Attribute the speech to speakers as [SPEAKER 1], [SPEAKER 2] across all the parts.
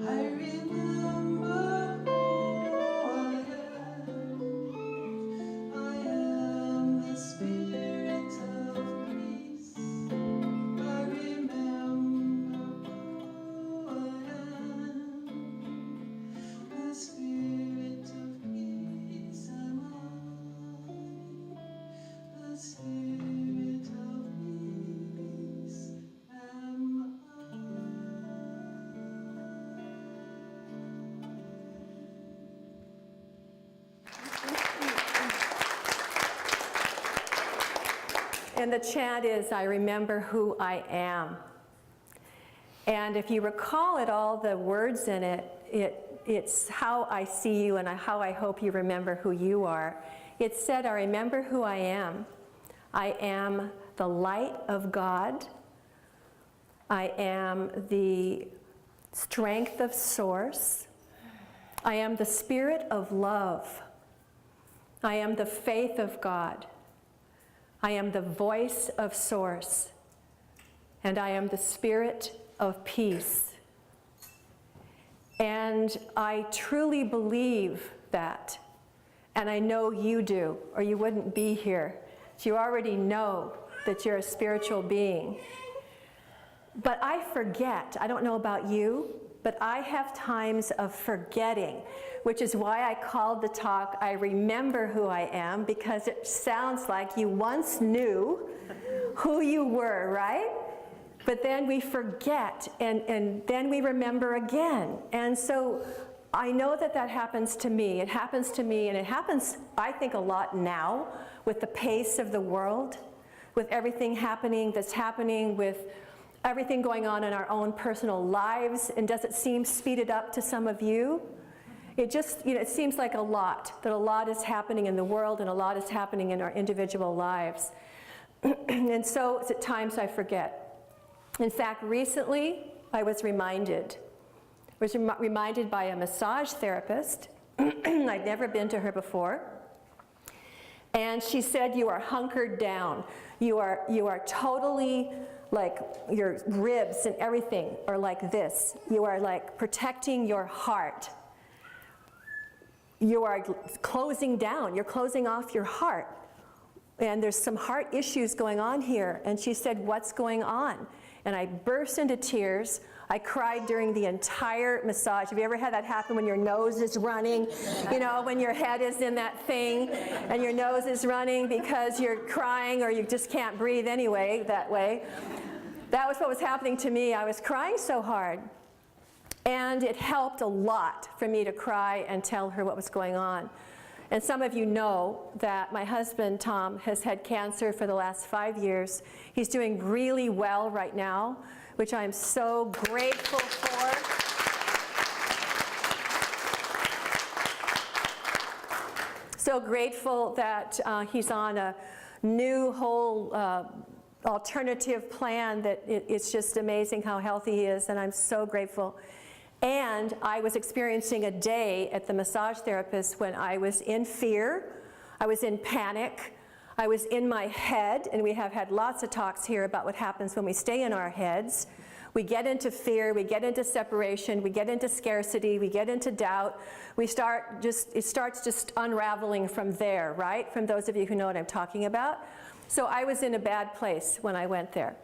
[SPEAKER 1] I remember who I am the spirit of peace. I remember who I am, the spirit of peace am I, the spirit of peace am
[SPEAKER 2] And the chant is, I remember who I am. And if you recall it, all the words in it, it's how I see you and how I hope you remember who you are. It said, I remember who I am. I am the light of God. I am the strength of Source. I am the spirit of love. I am the faith of God. I am the voice of Source. And I am the spirit of peace. And I truly believe that. And I know you do, or you wouldn't be here. So you already know that you're a spiritual being. But I forget. I don't know about you, but I have times of forgetting, which is why I called the talk, I Remember Who I Am, because it sounds like you once knew who you were, right? But then we forget, and then we remember again. And so I know that that happens to me. It happens to me, and it happens, I think, a lot now with the pace of the world, with everything happening that's happening, with everything going on in our own personal lives. And does it seem speeded up to some of you? It just, it seems like a lot is happening in the world and a lot is happening in our individual lives. And so at times I forget. In fact, recently I was reminded by a massage therapist. I'd never been to her before. And she said, you are hunkered down. You are totally, like, your ribs and everything are like this. You are like protecting your heart. You are closing down. You're closing off your heart. And there's some heart issues going on here. And she said, what's going on? And I burst into tears. I cried during the entire massage. Have you ever had that happen when your nose is running? When your head is in that thing and your nose is running because you're crying or you just can't breathe anyway that way. That was what was happening to me. I was crying so hard. And it helped a lot for me to cry and tell her what was going on. And some of you know that my husband, Tom, has had cancer for the last 5 years. He's doing really well right now, which I'm so grateful for. So grateful that he's on a new whole alternative plan that it's just amazing how healthy he is, and I'm so grateful. And I was experiencing a day at the massage therapist when I was in fear, I was in panic, I was in my head, and we have had lots of talks here about what happens when we stay in our heads. We get into fear, we get into separation, we get into scarcity, we get into doubt. It starts just unraveling from there, right? From those of you who know what I'm talking about. So I was in a bad place when I went there.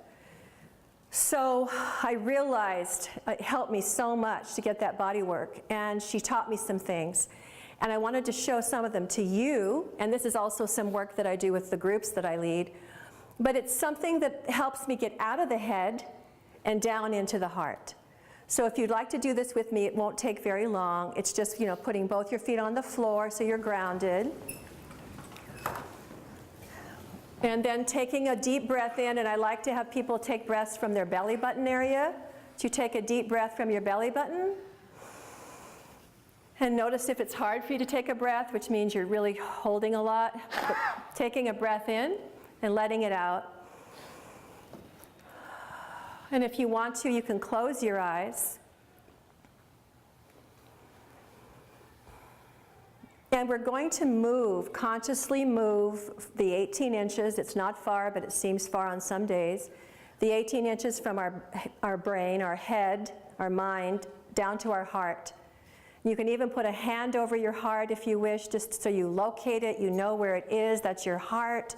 [SPEAKER 2] So I realized it helped me so much to get that body work, and she taught me some things. And I wanted to show some of them to you, and this is also some work that I do with the groups that I lead. But it's something that helps me get out of the head and down into the heart. So if you'd like to do this with me, it won't take very long. It's just, putting both your feet on the floor so you're grounded. And then taking a deep breath in, and I like to have people take breaths from their belly button area. So you take a deep breath from your belly button. And notice if it's hard for you to take a breath, which means you're really holding a lot. But taking a breath in and letting it out. And if you want to, you can close your eyes. And we're going to consciously move the 18 inches. It's not far, but it seems far on some days. The 18 inches from our brain, our head, our mind, down to our heart. You can even put a hand over your heart if you wish, just so you locate it, you know where it is, that's your heart.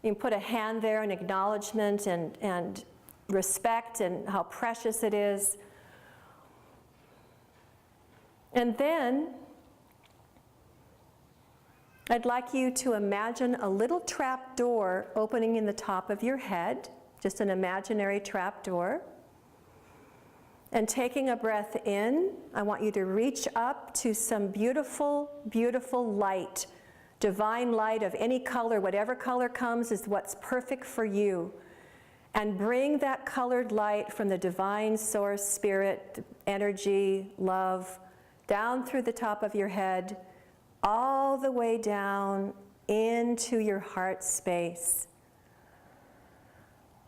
[SPEAKER 2] You can put a hand there in acknowledgement and respect and how precious it is. And then, I'd like you to imagine a little trap door opening in the top of your head, just an imaginary trap door. And taking a breath in, I want you to reach up to some beautiful, beautiful light, divine light of any color, whatever color comes is what's perfect for you. And bring that colored light from the divine source, spirit, energy, love, down through the top of your head, all the way down into your heart space.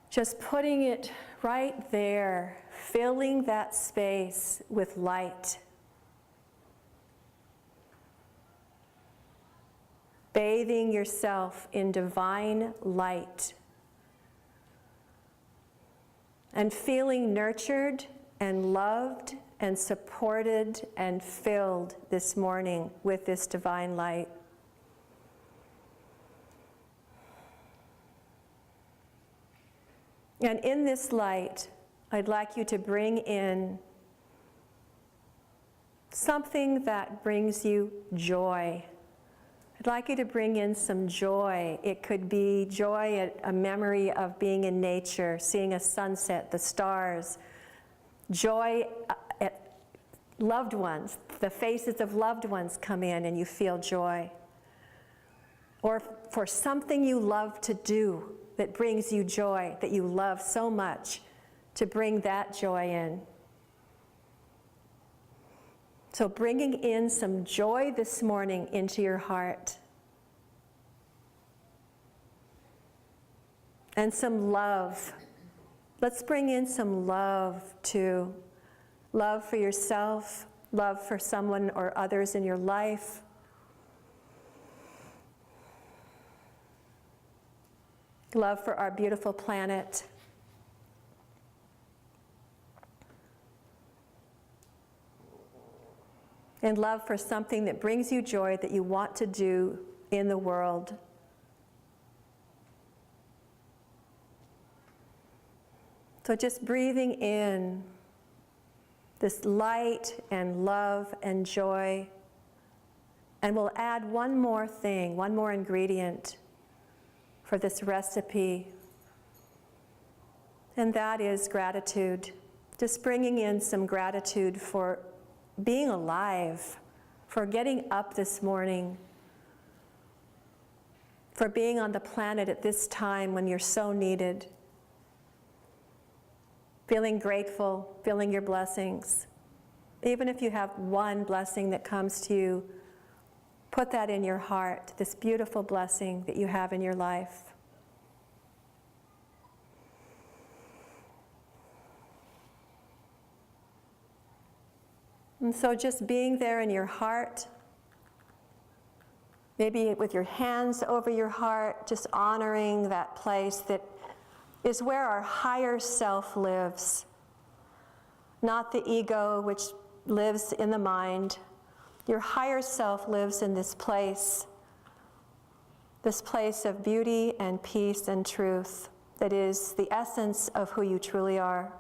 [SPEAKER 2] Just putting it right there, filling that space with light. Bathing yourself in divine light. And feeling nurtured and loved and supported and filled this morning with this divine light. And in this light, I'd like you to bring in something that brings you joy. I'd like you to bring in some joy. It could be joy at a memory of being in nature, seeing a sunset, the stars. Joy at loved ones, the faces of loved ones come in and you feel joy. Or for something you love to do that brings you joy, that you love so much, to bring that joy in. So bringing in some joy this morning into your heart. And some love. Let's bring in some love too. Love for yourself, love for someone or others in your life. Love for our beautiful planet. And love for something that brings you joy that you want to do in the world. So just breathing in this light and love and joy. And we'll add one more thing, one more ingredient for this recipe. And that is gratitude. Just bringing in some gratitude for being alive, for getting up this morning, for being on the planet at this time when you're so needed. Feeling grateful, feeling your blessings. Even if you have one blessing that comes to you, put that in your heart, this beautiful blessing that you have in your life. And so just being there in your heart, maybe with your hands over your heart, just honoring that place that is where our higher self lives. Not the ego, which lives in the mind. Your higher self lives in this place of beauty and peace and truth that is the essence of who you truly are.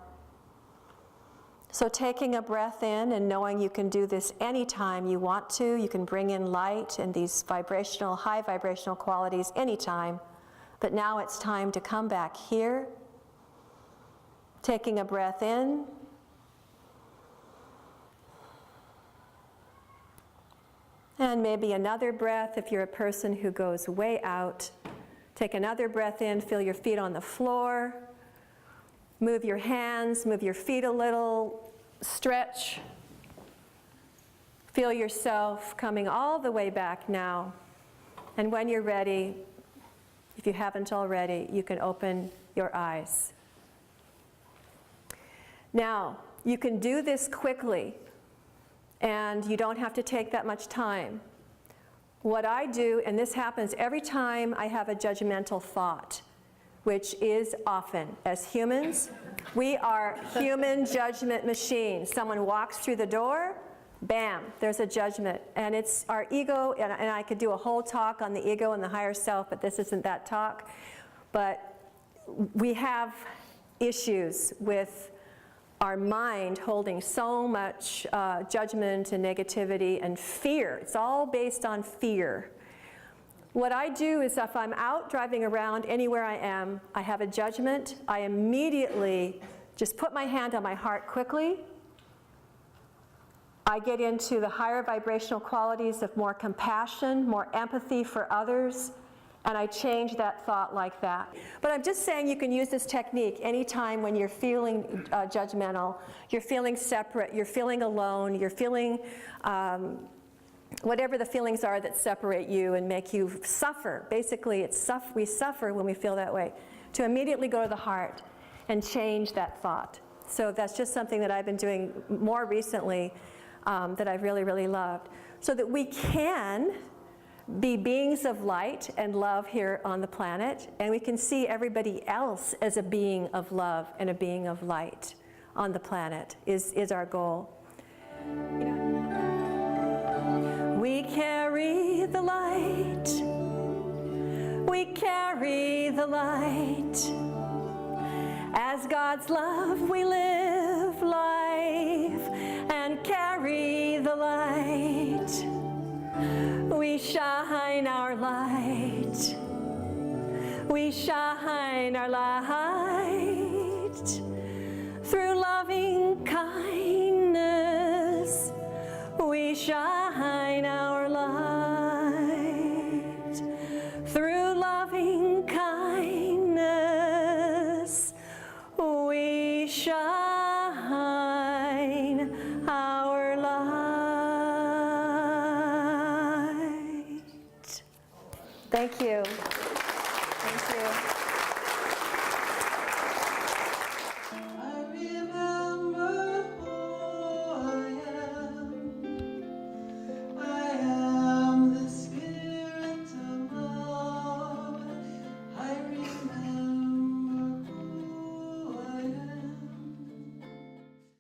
[SPEAKER 2] So taking a breath in and knowing you can do this anytime you want to, you can bring in light and these vibrational, high vibrational qualities anytime. But now it's time to come back here. Taking a breath in. And maybe another breath if you're a person who goes way out. Take another breath in, feel your feet on the floor. Move your hands, move your feet a little, stretch. Feel yourself coming all the way back now. And when you're ready, if you haven't already, you can open your eyes. Now, you can do this quickly, and you don't have to take that much time. What I do, and this happens every time I have a judgmental thought, which is often. As humans, We are human judgment machines. Someone walks through the door, bam, there's a judgment. And it's our ego, and I could do a whole talk on the ego and the higher self, but this isn't that talk. But we have issues with our mind holding so much judgment and negativity and fear. It's all based on fear. What I do is if I'm out driving around anywhere I am, I have a judgment, I immediately just put my hand on my heart quickly. I get into the higher vibrational qualities of more compassion, more empathy for others, and I change that thought like that. But I'm just saying you can use this technique anytime when you're feeling judgmental, you're feeling separate, you're feeling alone, you're feeling whatever the feelings are that separate you and make you suffer. Basically, we suffer when we feel that way. To immediately go to the heart and change that thought. So that's just something that I've been doing more recently that I've really, really loved. So that we can be beings of light and love here on the planet, and we can see everybody else as a being of love and a being of light on the planet is our goal. You know, we carry the light, we carry the light. As God's love we live life and carry the light. We shine our light, we shine our light. Through loving kindness, we shine our light. Through loving kindness, we shine our light. Thank you. Thank you.